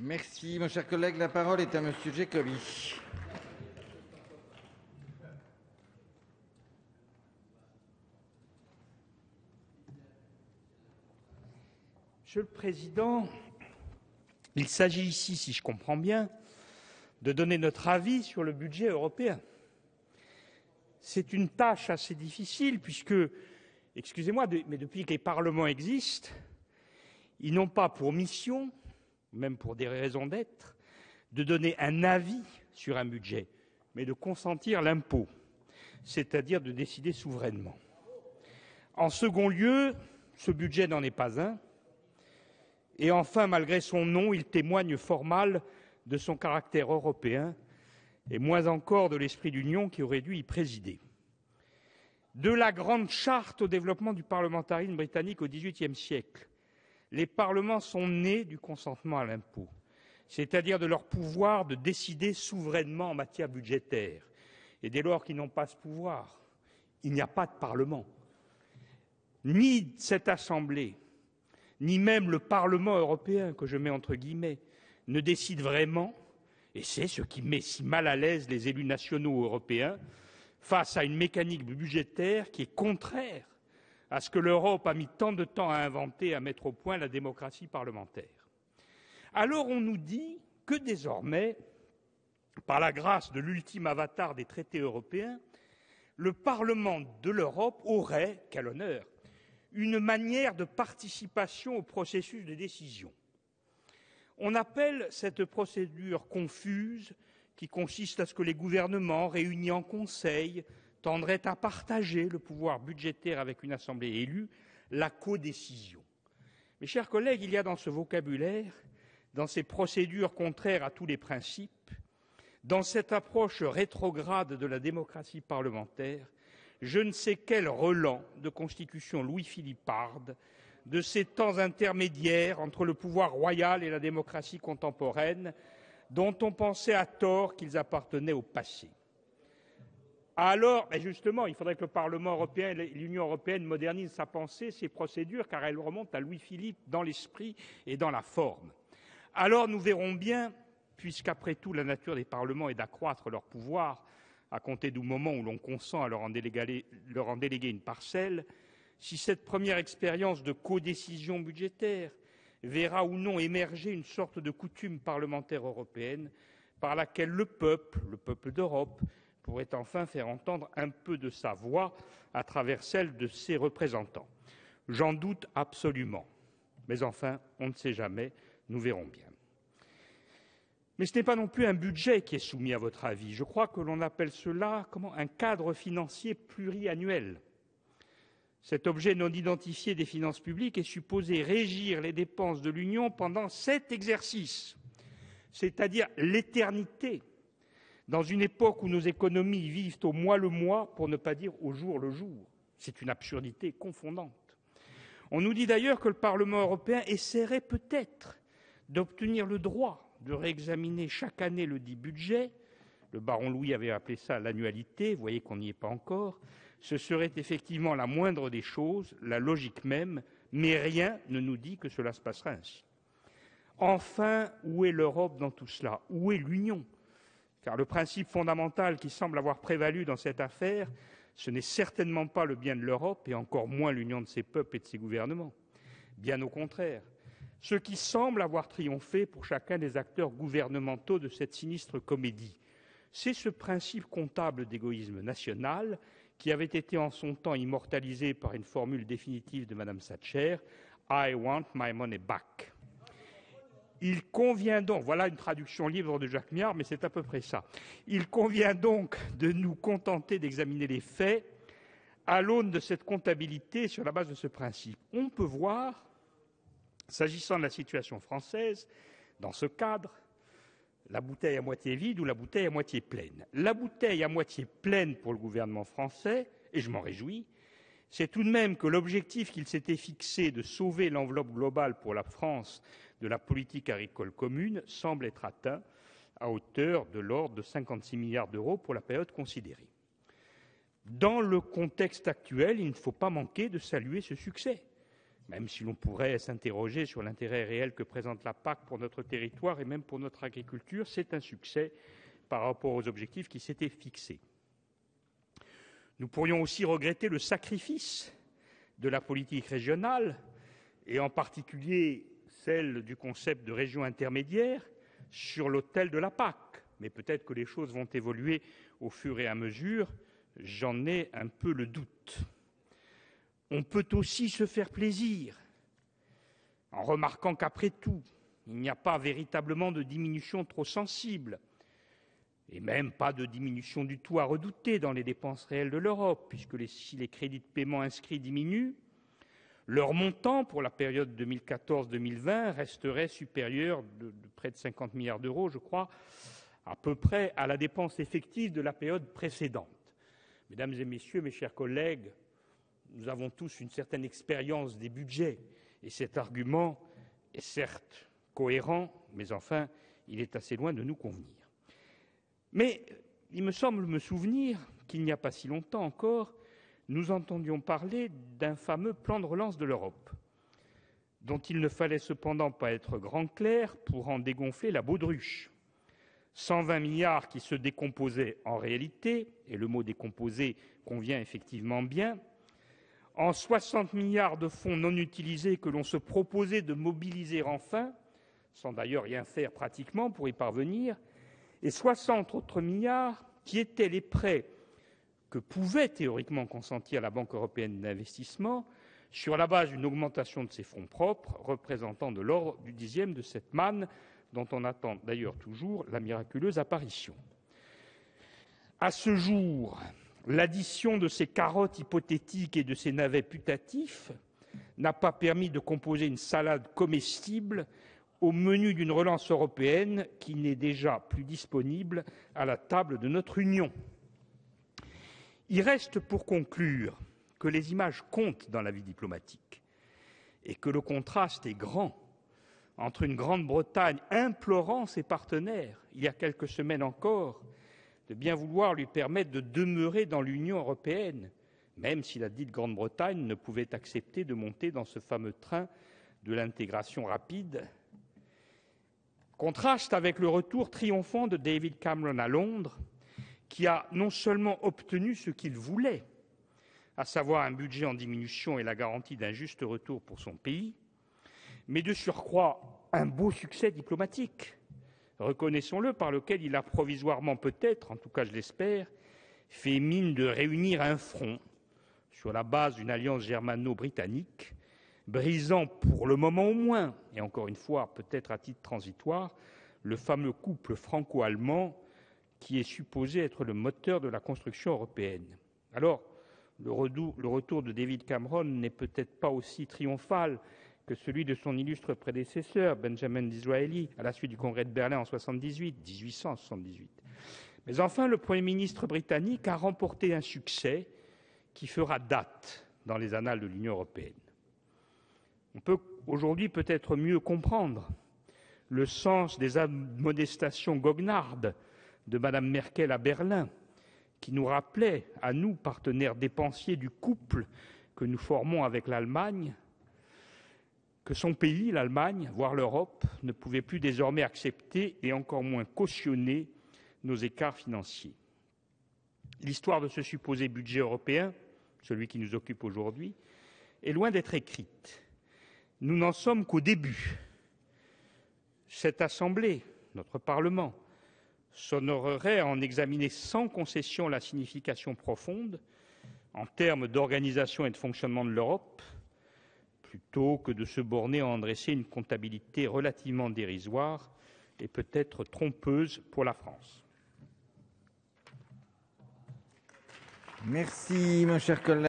Merci, mon cher collègue. La parole est à Monsieur Giacobbi. Monsieur le Président, il s'agit ici, si je comprends bien, de donner notre avis sur le budget européen. C'est une tâche assez difficile puisque, excusez-moi, mais depuis que les parlements existent, ils n'ont pas pour mission, même pour des raisons d'être, de donner un avis sur un budget, mais de consentir l'impôt, c'est-à-dire de décider souverainement. En second lieu, ce budget n'en est pas un. Et enfin, malgré son nom, il témoigne fort mal de son caractère européen et moins encore de l'esprit d'union qui aurait dû y présider. De la grande charte au développement du parlementarisme britannique au XVIIIe siècle, les parlements sont nés du consentement à l'impôt, c'est-à-dire de leur pouvoir de décider souverainement en matière budgétaire. Et dès lors qu'ils n'ont pas ce pouvoir, il n'y a pas de parlement. Ni cette Assemblée, ni même le Parlement européen, que je mets entre guillemets, ne décide vraiment, et c'est ce qui met si mal à l'aise les élus nationaux européens, face à une mécanique budgétaire qui est contraire à ce que l'Europe a mis tant de temps à inventer, à mettre au point la démocratie parlementaire. Alors on nous dit que désormais, par la grâce de l'ultime avatar des traités européens, le Parlement de l'Europe aurait, quel honneur, une manière de participation au processus de décision. On appelle cette procédure confuse, qui consiste à ce que les gouvernements réunis en conseil tendraient à partager le pouvoir budgétaire avec une assemblée élue, la codécision. Mes chers collègues, il y a dans ce vocabulaire, dans ces procédures contraires à tous les principes, dans cette approche rétrograde de la démocratie parlementaire, je ne sais quel relent de constitution louis-philipparde, de ces temps intermédiaires entre le pouvoir royal et la démocratie contemporaine, dont on pensait à tort qu'ils appartenaient au passé. Alors, justement, il faudrait que le Parlement européen et l'Union européenne modernisent sa pensée, ses procédures, car elles remontent à Louis-Philippe dans l'esprit et dans la forme. Alors nous verrons bien, puisqu'après tout la nature des parlements est d'accroître leur pouvoir, à compter du moment où l'on consent à leur en déléguer une parcelle, si cette première expérience de codécision budgétaire verra ou non émerger une sorte de coutume parlementaire européenne par laquelle le peuple d'Europe, pourrait enfin faire entendre un peu de sa voix à travers celle de ses représentants. J'en doute absolument. Mais enfin, on ne sait jamais, nous verrons bien. Mais ce n'est pas non plus un budget qui est soumis à votre avis. Je crois que l'on appelle cela un cadre financier pluriannuel. Cet objet non identifié des finances publiques est supposé régir les dépenses de l'Union pendant 7 exercices, c'est-à-dire l'éternité, dans une époque où nos économies vivent au mois le mois, pour ne pas dire au jour le jour. C'est une absurdité confondante. On nous dit d'ailleurs que le Parlement européen essaierait peut-être d'obtenir le droit de réexaminer chaque année le dit budget. Le baron Louis avait appelé ça l'annualité, vous voyez qu'on n'y est pas encore. Ce serait effectivement la moindre des choses, la logique même, mais rien ne nous dit que cela se passera ainsi. Enfin, où est l'Europe dans tout cela? Où est l'Union? Car le principe fondamental qui semble avoir prévalu dans cette affaire, ce n'est certainement pas le bien de l'Europe, et encore moins l'union de ses peuples et de ses gouvernements. Bien au contraire. Ce qui semble avoir triomphé pour chacun des acteurs gouvernementaux de cette sinistre comédie, c'est ce principe comptable d'égoïsme national qui avait été en son temps immortalisé par une formule définitive de Mme Thatcher, « I want my money back ». Il convient donc, voilà une traduction libre de Jacques Miard, mais c'est à peu près ça. Il convient donc de nous contenter d'examiner les faits à l'aune de cette comptabilité sur la base de ce principe. On peut voir, s'agissant de la situation française, dans ce cadre, la bouteille à moitié vide ou la bouteille à moitié pleine. La bouteille à moitié pleine pour le gouvernement français, et je m'en réjouis, c'est tout de même que l'objectif qu'il s'était fixé de sauver l'enveloppe globale pour la France de la politique agricole commune semble être atteint à hauteur de l'ordre de 56 milliards d'euros pour la période considérée. Dans le contexte actuel, il ne faut pas manquer de saluer ce succès, même si l'on pourrait s'interroger sur l'intérêt réel que présente la PAC pour notre territoire et même pour notre agriculture, c'est un succès par rapport aux objectifs qui s'étaient fixés. Nous pourrions aussi regretter le sacrifice de la politique régionale, et en particulier celle du concept de région intermédiaire, sur l'autel de la PAC. Mais peut-être que les choses vont évoluer au fur et à mesure, j'en ai un peu le doute. On peut aussi se faire plaisir en remarquant qu'après tout, il n'y a pas véritablement de diminution trop sensible, et même pas de diminution du tout à redouter dans les dépenses réelles de l'Europe, puisque si les crédits de paiement inscrits diminuent, leur montant pour la période 2014-2020 resterait supérieur de près de 50 milliards d'euros, je crois, à peu près à la dépense effective de la période précédente. Mesdames et messieurs, mes chers collègues, nous avons tous une certaine expérience des budgets, et cet argument est certes cohérent, mais enfin, il est assez loin de nous convenir. Mais il me semble me souvenir qu'il n'y a pas si longtemps encore, nous entendions parler d'un fameux plan de relance de l'Europe, dont il ne fallait cependant pas être grand clair pour en dégonfler la baudruche. 120 milliards qui se décomposaient en réalité, et le mot décomposé convient effectivement bien, en 60 milliards de fonds non utilisés que l'on se proposait de mobiliser enfin, sans d'ailleurs rien faire pratiquement pour y parvenir, et 60 autres milliards qui étaient les prêts que pouvait théoriquement consentir la Banque européenne d'investissement sur la base d'une augmentation de ses fonds propres, représentant de l'ordre du dixième de cette manne dont on attend d'ailleurs toujours la miraculeuse apparition. À ce jour, l'addition de ces carottes hypothétiques et de ces navets putatifs n'a pas permis de composer une salade comestible au menu d'une relance européenne qui n'est déjà plus disponible à la table de notre Union. Il reste pour conclure que les images comptent dans la vie diplomatique et que le contraste est grand entre une Grande-Bretagne implorant ses partenaires, il y a quelques semaines encore, de bien vouloir lui permettre de demeurer dans l'Union européenne, même si la dite Grande-Bretagne ne pouvait accepter de monter dans ce fameux train de l'intégration rapide. Contraste avec le retour triomphant de David Cameron à Londres, qui a non seulement obtenu ce qu'il voulait, à savoir un budget en diminution et la garantie d'un juste retour pour son pays, mais de surcroît un beau succès diplomatique, reconnaissons-le, par lequel il a provisoirement peut-être, en tout cas je l'espère, fait mine de réunir un front sur la base d'une alliance germano-britannique, brisant pour le moment au moins, et encore une fois peut-être à titre transitoire, le fameux couple franco-allemand qui est supposé être le moteur de la construction européenne. Alors, le retour de David Cameron n'est peut-être pas aussi triomphal que celui de son illustre prédécesseur, Benjamin Disraeli, à la suite du congrès de Berlin en 1878. Mais enfin, le Premier ministre britannique a remporté un succès qui fera date dans les annales de l'Union européenne. On peut aujourd'hui peut-être mieux comprendre le sens des admonestations goguenardes de Mme Merkel à Berlin, qui nous rappelait, à nous, partenaires dépensiers du couple que nous formons avec l'Allemagne, que son pays, l'Allemagne, voire l'Europe, ne pouvait plus désormais accepter et encore moins cautionner nos écarts financiers. L'histoire de ce supposé budget européen, celui qui nous occupe aujourd'hui, est loin d'être écrite. Nous n'en sommes qu'au début. Cette Assemblée, notre Parlement, s'honorerait à en examiner sans concession la signification profonde en termes d'organisation et de fonctionnement de l'Europe, plutôt que de se borner à en dresser une comptabilité relativement dérisoire et peut-être trompeuse pour la France. Merci, mon cher collègue.